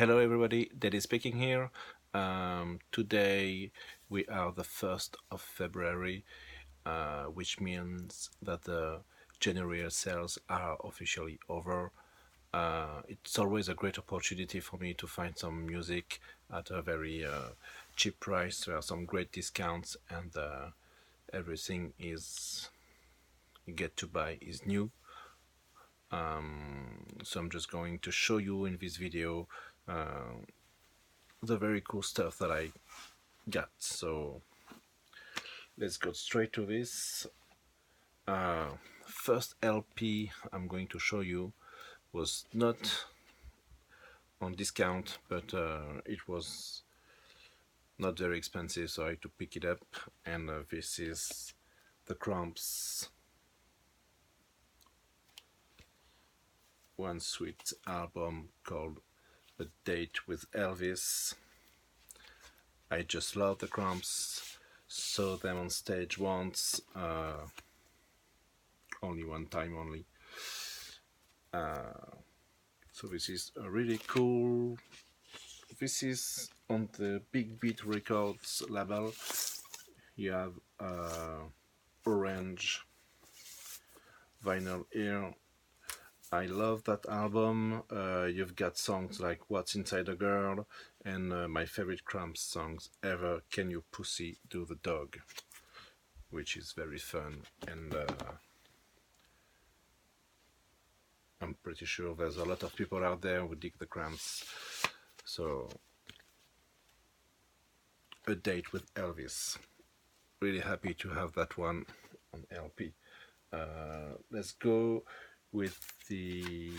Hello everybody, Daddy speaking here. Today we are the 1st of February, which means that the January sales are officially over. It's always a great opportunity for me to find some music at a very cheap price. There are some great discounts and everything is you get to buy is new. So I'm just going to show you in this video the very cool stuff that I got. So let's go straight to this. First LP I'm going to show you was not on discount, but it was not very expensive, so I had to pick it up. And this is the Cramps One Sweet album called A Date with Elvis. I just love the Cramps. Saw them on stage once, only one time only. So this is a really cool. This is on the Big Beat Records label. You have orange vinyl here. I love that album. You've got songs like What's Inside a Girl and my favorite Cramps songs ever, Can You Pussy Do the Dog, which is very fun, and I'm pretty sure there's a lot of people out there who dig the Cramps. So, A Date with Elvis. Really happy to have that one on LP. Let's go with the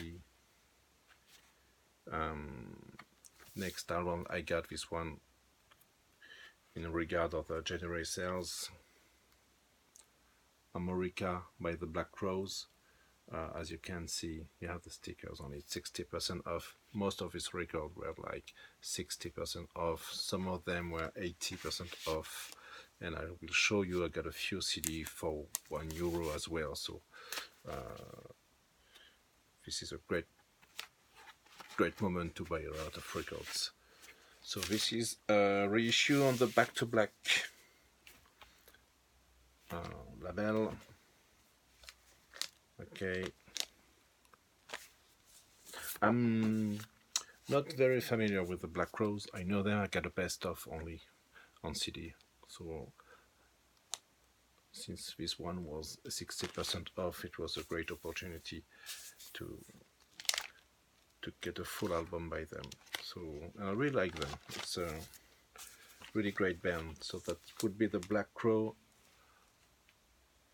next album. I got this one in regard of the January sales. America by the Black Crowes. As you can see, you have the stickers on it. 60% off. Most of his records were like 60% off. Some of them were 80% off. And I will show you, I got a few CD for €1 as well. So this is a great moment to buy a lot of records. So this is a reissue on the Back to Black label. Okay. I'm not very familiar with the Black Crowes. I know them, I got a best of only on CD. So since this one was 60% off, it was a great opportunity to get a full album by them. So I really like them. It's a really great band. So that would be the Black Crow,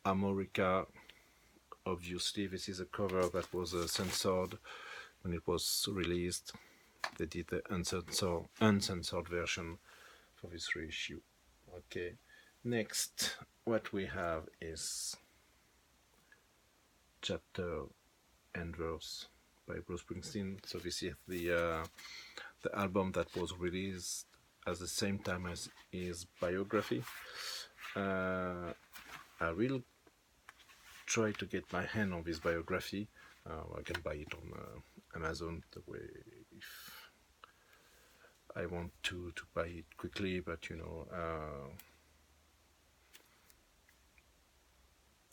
America. Obviously, this is a cover that was censored when it was released. They did the uncensored version for this reissue. Okay, next, what we have is Chapter and Verse by Bruce Springsteen. So this is the album that was released at the same time as his biography. I will try to get my hand on this biography. I can buy it on Amazon the way if I want to buy it quickly, but you know,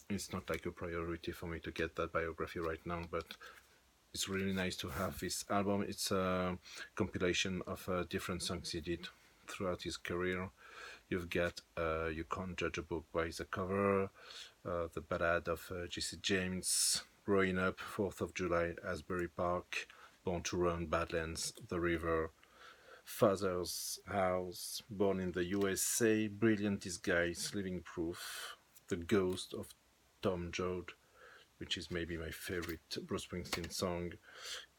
it's not like a priority for me to get that biography right now, but it's really nice to have this album. It's a compilation of different songs he did throughout his career. You've got You Can't Judge a Book by the Cover, The Ballad of Jesse James, Growing Up, 4th of July, Asbury Park, Born to Run, Badlands, The River, Father's House, Born in the USA, Brilliant Disguise, Living Proof, The Ghost of Tom Joad, which is maybe my favorite Bruce Springsteen song,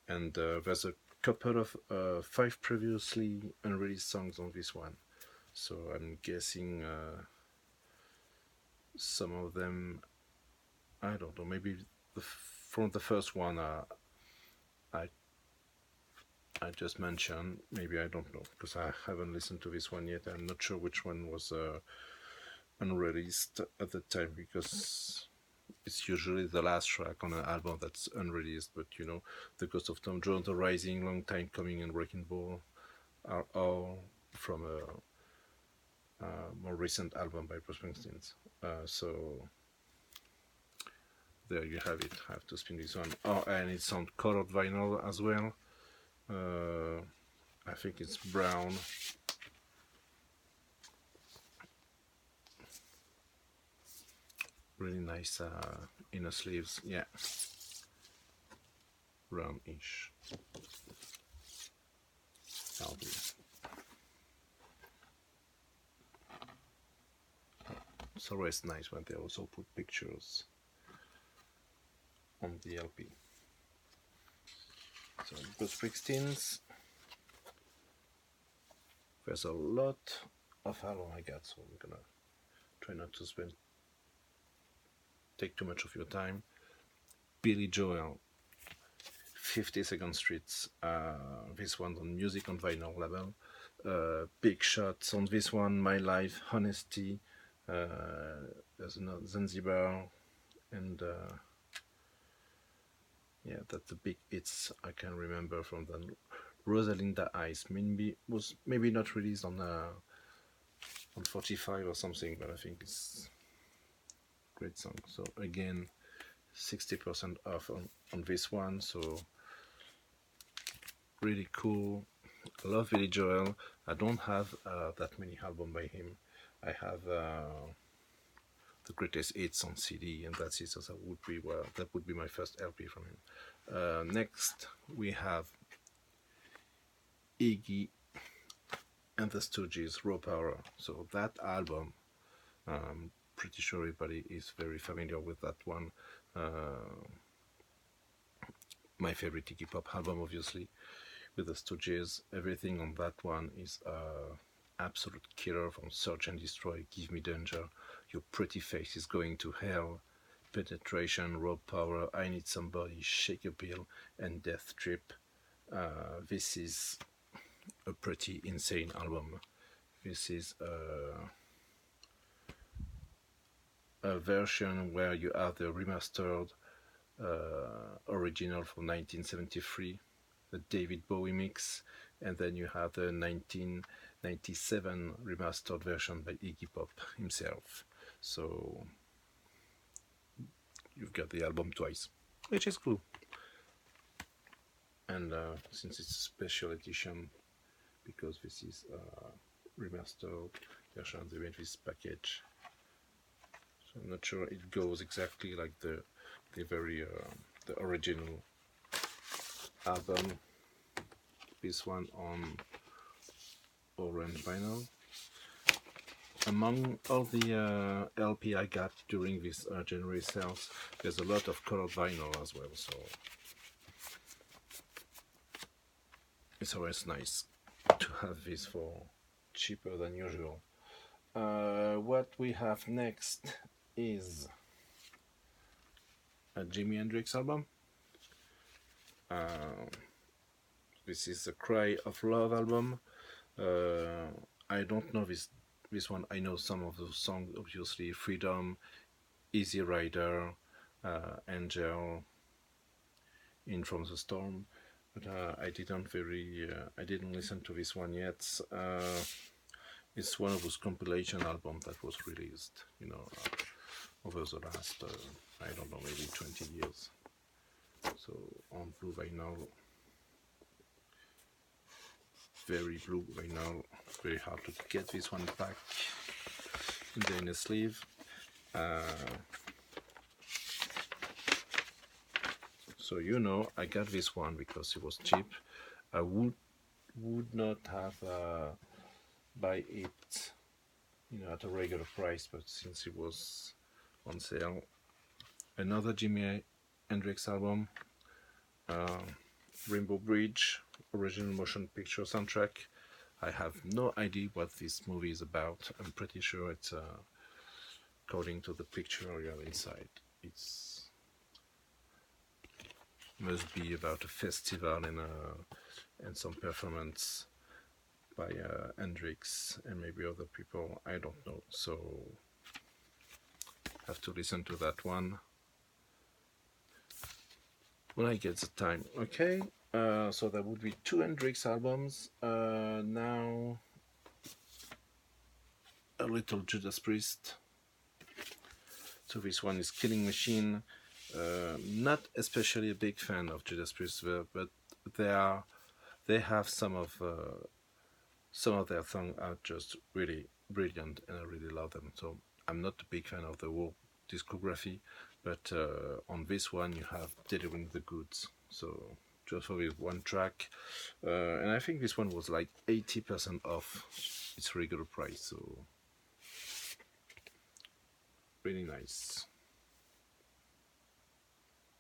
and there's a couple of 5 previously unreleased songs on this one. So I'm guessing some of them, I don't know, maybe from the first one I just mentioned, maybe, I don't know, because I haven't listened to this one yet. I'm not sure which one was unreleased at the time, because it's usually the last track on an album that's unreleased. But The Ghost of Tom Jones, The Rising, Long Time Coming, and Wrecking Ball are all from a more recent album by Bruce Springsteen. So there you have it. I have to spin this one. Oh, and it's on colored vinyl as well. I think it's brown. Really nice inner sleeves. Yeah, brownish. LP. It's always nice when they also put pictures on the LP. So Bruce Springsteen's. There's a lot of album I got, so I'm gonna try not to take too much of your time. Billy Joel, 52nd Street. This one on music on vinyl level. Big shots on this one. My Life, Honesty. There's another Zanzibar, and yeah, that's the big hits I can remember from the Rosalinda Eyes. Was maybe not released on 45 or something, but I think it's a great song. So again, 60% off on this one. So really cool. I love Billy Joel. I don't have that many albums by him. I have the greatest hits on CD, and that's it. So that would be my first LP from him. Next, we have Iggy and the Stooges, Raw Power. So that album, I'm pretty sure everybody is very familiar with that one. My favorite Iggy Pop album, obviously, with the Stooges. Everything on that one is absolute killer, from Search and Destroy, Give Me Danger, Your Pretty Face is Going to Hell, Penetration, Raw Power, I Need Somebody, Shake a Pill, and Death Trip. This is a pretty insane album. This is a version where you have the remastered original from 1973, the David Bowie mix, and then you have the 1997 remastered version by Iggy Pop himself. So you've got the album twice, which is cool. And since it's a special edition, because this is a remastered version, they made this package. So I'm not sure it goes exactly like the original album. This one on orange vinyl. Among all the LP I got during this January sales, there's a lot of colored vinyl as well, so it's always nice to have this for cheaper than usual. What we have next is a Jimi Hendrix album. This is the Cry of Love album. I don't know this one. I know some of the songs, obviously: Freedom, Easy Rider, Angel, In From the Storm. But I didn't listen to this one yet. It's one of those compilation albums that was released, over the last, I don't know, maybe 20 years. So on blue vinyl, very blue vinyl, very hard to get this one back in the inner sleeve. So I got this one because it was cheap. I would not have buy it, at a regular price, but since it was on sale. Another Jimi Hendrix album, Rainbow Bridge, original motion picture soundtrack. I have no idea what this movie is about. I'm pretty sure it's according to the picture you have inside. It's must be about a festival and some performance by Hendrix and maybe other people. I don't know. So have to listen to that one. when I get the time. Okay, so that would be two Hendrix albums. Now a little Judas Priest. So this one is Killing Machine. Not especially a big fan of Judas Priest, but they are they have some of their songs are just really brilliant, and I really love them. So I'm not a big fan of the whole discography, but on this one you have Delivering the Goods. So just for this one track, and I think this one was like 80% off its regular price. So really nice.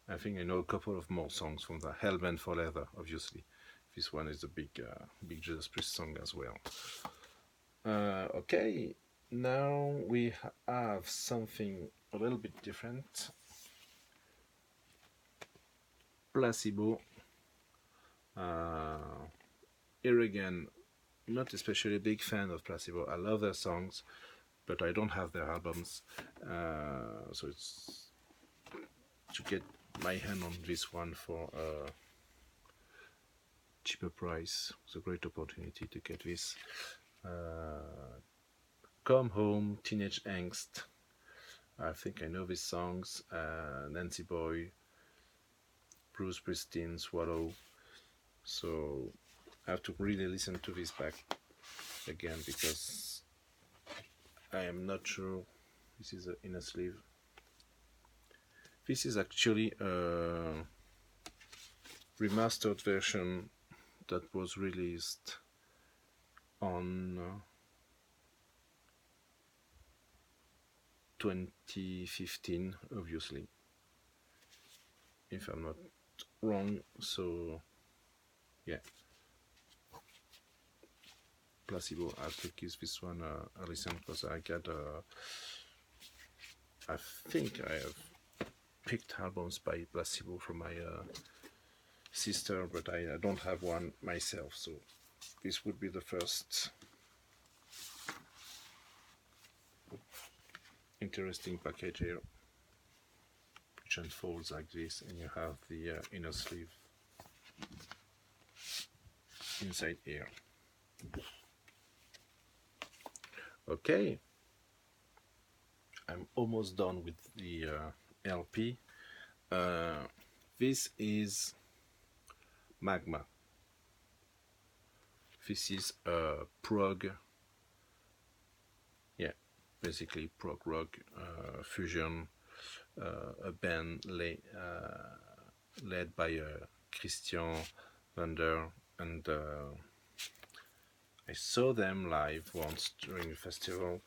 I think I know a couple of more songs from the Hellbent for Leather, obviously. This one is a big Judas Priest song as well. Okay, now we have something a little bit different. Placebo. Here again, not especially a big fan of Placebo. I love their songs, but I don't have their albums. So it's to get my hand on this one for a cheaper price. It's a great opportunity to get this. Come Home, Teenage Angst. I think I know these songs. Nancy Boy, Bruce Springsteen, Swallow. So I have to really listen to this back again because I am not sure. This is an inner sleeve. This is actually a remastered version that was released on 2015, obviously, if I'm not wrong. So yeah, Placebo. I have to give this one a listen because I think I have picked albums by Placebo from my sister, but I don't have one myself. So this would be the first interesting package here, which unfolds like this, and you have the inner sleeve inside here. Okay, I'm almost done with the LP. This is Magma. This is prog, yeah, basically prog rock fusion, a band led by Christian Vander, and I saw them live once during a festival.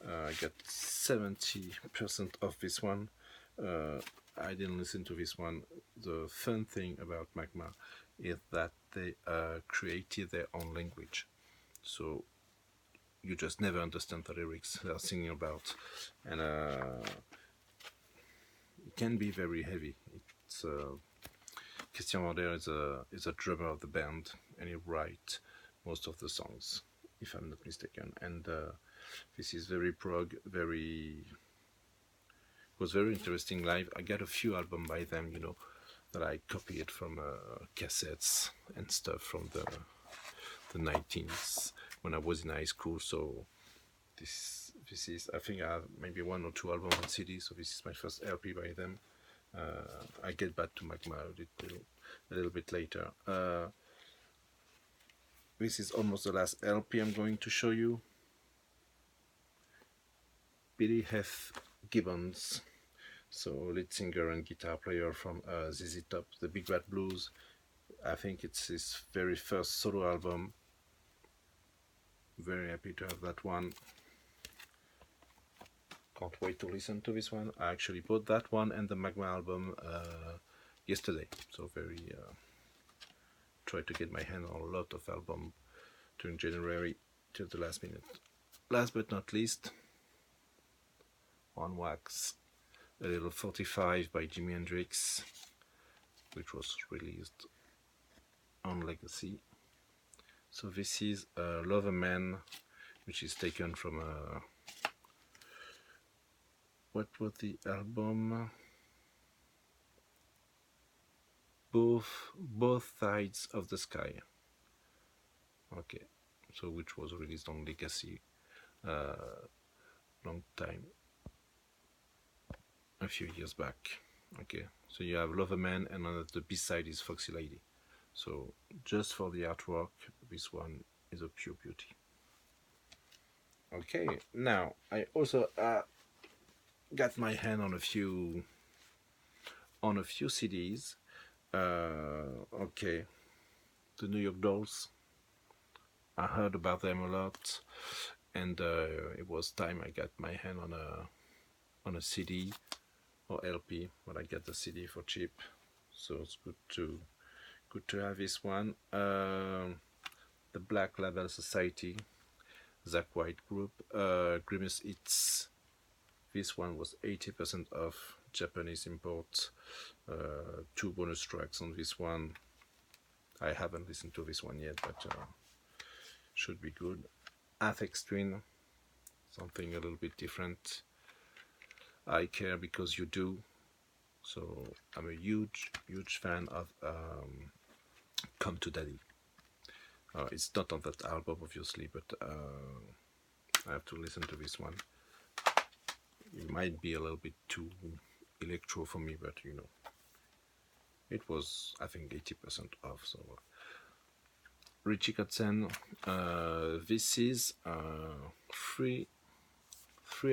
I got 70% of this one. I didn't listen to this one. The fun thing about Magma is that they created their own language. So you just never understand the lyrics they're singing about. And it can be very heavy. It's Christian Vander is a drummer of the band, and he writes most of the songs, if I'm not mistaken. And this is very prog, was very interesting live. I got a few albums by them, that I copied from cassettes and stuff from the 19s when I was in high school. So this is, I think I have maybe one or two albums on CD. So this is my first LP by them. I get back to Magma a little bit later. This is almost the last LP I'm going to show you. Billy F. Gibbons, so lead singer and guitar player from ZZ Top, the Big Bad Blues. I think it's his very first solo album. Very happy to have that one. Can't wait to listen to this one. I actually bought that one and the Magma album yesterday, so try to get my hand on a lot of album during January till the last minute. Last but not least, on wax, a little 45 by Jimi Hendrix, which was released on Legacy. So this is Lover Man, which is taken from what was the album? both sides of the sky. Okay, so which was released on Legacy long time, a few years back. Okay, so you have Loverman, and on the B side is Foxy Lady. So just for the artwork, this one is a pure beauty. Okay, now I also got my hand on a few CDs. Okay, the New York Dolls. I heard about them a lot, and it was time I got my hand on a CD or LP. But I get the CD for cheap, so it's good to have this one. The Black Label Society, Zach White Group, Grimace Hits. This one was 80% off, Japanese import. Two bonus tracks on this one. I haven't listened to this one yet, but should be good. Aphex Twin, something a little bit different. I Care Because You Do. So I'm a huge fan of Come to Daddy. It's not on that album, obviously, but I have to listen to this one. It might be a little bit too electro for me, but you know, it was, I think, 80% off. So Richie Kotzen, this is three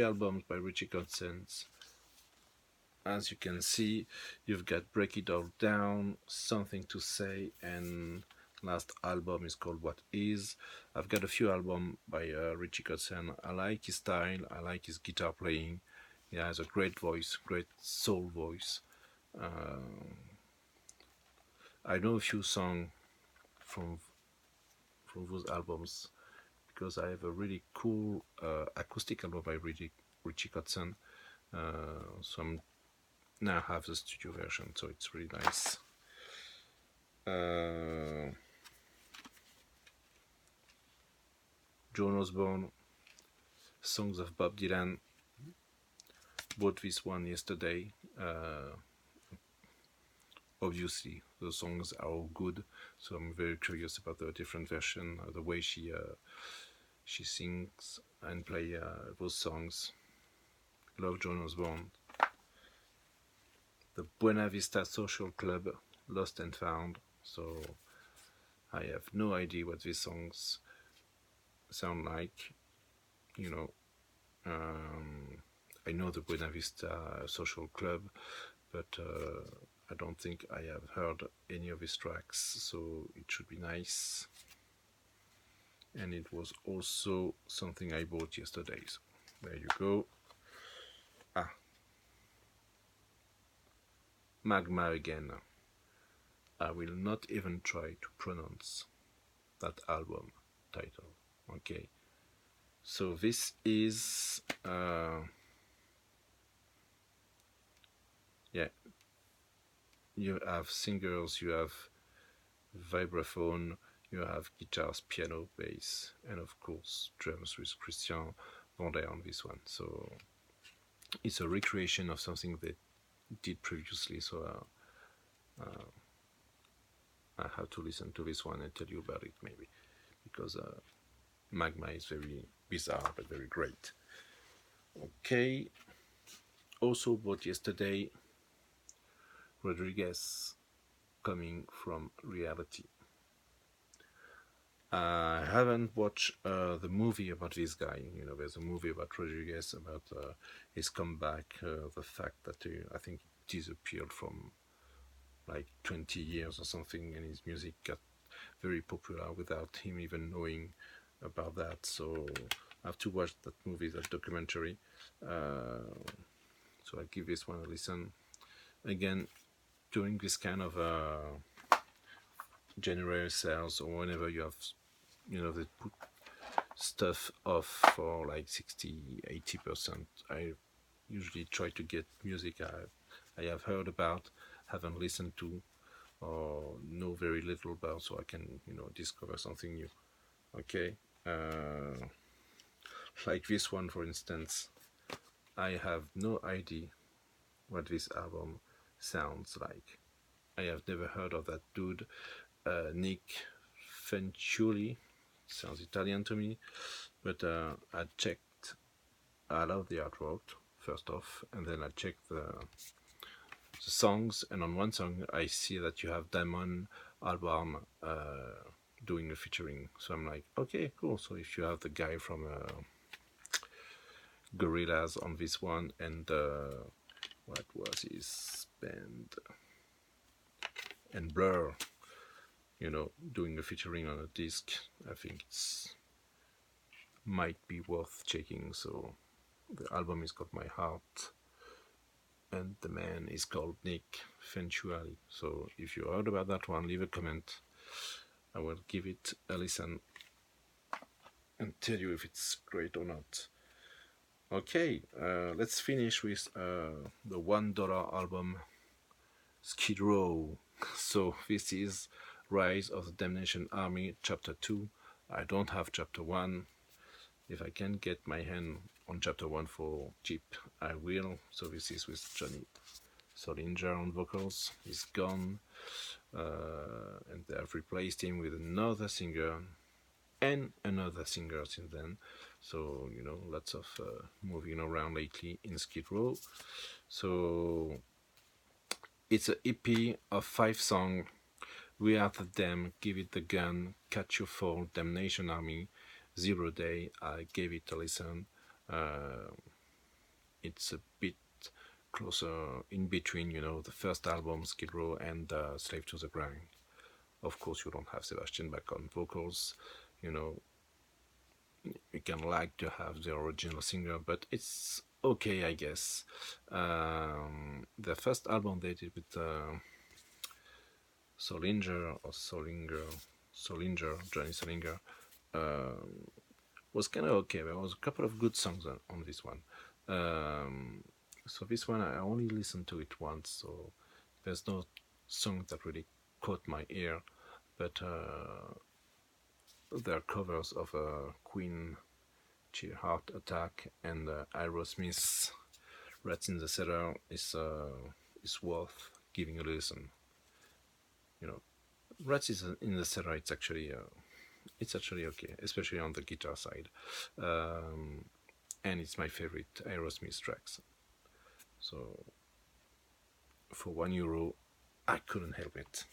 albums by Richie Kotzen. As you can see, you've got Break It All Down, Something to Say, and last album is called What Is. I've got a few albums by Richie Kotzen. I like his style, I like his guitar playing. He has a great voice, great soul voice. I know a few songs from those albums because I have a really cool acoustic album by Richie Kotzen. So I'm now have the studio version, so it's really nice. Joan Osborne, Songs of Bob Dylan. Bought this one yesterday. Obviously, the songs are all good, so I'm very curious about the different version, the way she sings and play those songs. Love Joan Osborne. The Buena Vista Social Club, Lost and Found. So I have no idea what these songs sound like. You know, I know the Buena Vista Social Club, but I don't think I have heard any of his tracks, so it should be nice. And it was also something I bought yesterday. So there you go. Magma again. I will not even try to pronounce that album title. Okay. So this is you have singers, you have vibraphone, you have guitars, piano, bass, and of course drums with Christian Vander on this one. So it's a recreation of something they did previously. So I have to listen to this one and tell you about it maybe, because Magma is very bizarre but very great. Okay. Also bought yesterday Rodriguez, Coming from Reality. I haven't watched the movie about this guy. You know, there's a movie about Rodriguez, about his comeback, the fact that I think he disappeared from like 20 years or something, and his music got very popular without him even knowing about that. So I have to watch that movie, that documentary. So I give this one a listen. Again, during this kind of January sales, or whenever you have, you know, they put stuff off for like 60-80%, I usually try to get music I have heard about, haven't listened to, or know very little about, so I can, you know, discover something new. Okay. Like this one, for instance, I have no idea what this album sounds like. I have never heard of that dude, Nick Fanciulli. Sounds Italian to me, but I checked. I love the artwork first off, and then I checked the songs, and on one song I see that you have Damon Albarn doing a featuring. So I'm like, okay, cool. So if you have the guy from Gorillaz on this one, and what was his band, and Blur, doing a featuring on a disc, I think it's might be worth checking. So the album is called My Heart, and the man is called Nick Fanciulli. So if you heard about that one, leave a comment. I will give it a listen and tell you if it's great or not. Okay, let's finish with the $1 album Skid Row. So this is Rise of the Damnation Army Chapter 2. I don't have Chapter 1. If I can get my hand on Chapter 1 for cheap, I will. So this is with Johnny Solinger on vocals. He's gone, and they have replaced him with another singer and another singer since then. So, lots of moving around lately in Skid Row. So it's an EP of 5 songs. We Are the Damned, Give It the Gun, Catch Your Fall, Damnation Army, 0 Day. I gave it a listen. It's a bit closer in between, the first album, Skid Row, and Slave to the Grind. Of course, you don't have Sebastian Bach on vocals. You can like to have the original singer, but it's okay, I guess. The first album they did with Solinger, Johnny Solinger, was kind of okay. There was a couple of good songs on this one. So this one I only listened to it once, so there's no song that really caught my ear, but there are covers of Queen, Heart Attack, and Aerosmith's Rats in the Cellar is worth giving a listen. Rats in the Cellar, it's actually okay, especially on the guitar side, and it's my favorite Aerosmith tracks. So for €1, I couldn't help it.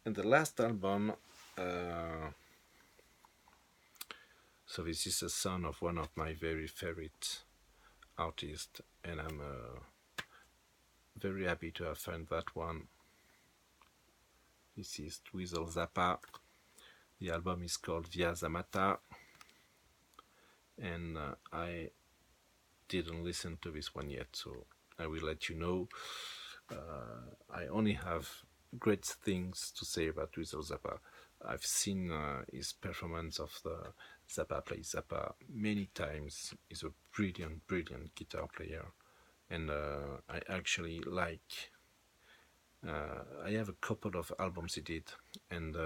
And the last album, so this is a son of one of my very favorite artists, and I'm very happy to have found that one. This is Twizzle Zappa. The album is called Via Zamata, and I didn't listen to this one yet, so I will let you know. I only have great things to say about Twizzle Zappa. I've seen his performance of the Zappa Plays Zappa many times. He's a brilliant guitar player, and I actually like. I have a couple of albums he did, and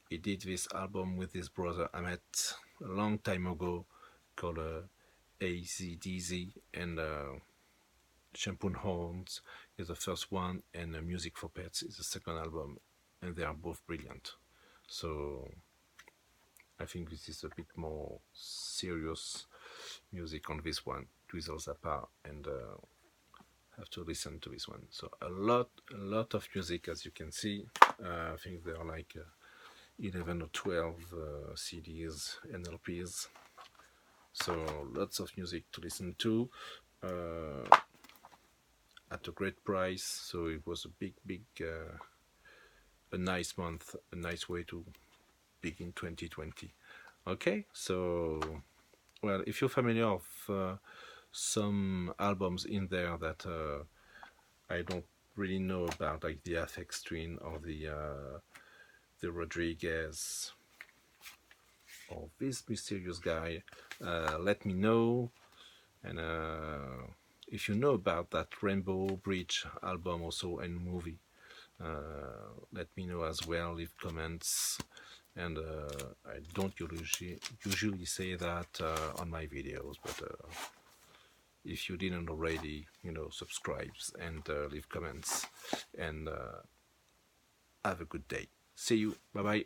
he did this album with his brother Ahmet a long time ago, called AZDZ, and Shampoo Horns is the first one, and Music for Pets is the second album, and they are both brilliant. So I think this is a bit more serious music on this one, Twizzle Zappa, and have to listen to this one. So a lot of music, as you can see. I think there are like 11 or 12 CDs and LPs. So lots of music to listen to at a great price. So it was a big a nice month, a nice way to begin 2020. Okay, so well, if you're familiar with some albums in there that I don't really know about, like the Afex Twin or the Rodriguez or this mysterious guy, let me know. And if you know about that Rainbow Bridge album also and movie, let me know as well, leave comments. And I don't usually say that on my videos, but If you didn't already, subscribe and leave comments, and have a good day. See you. Bye bye.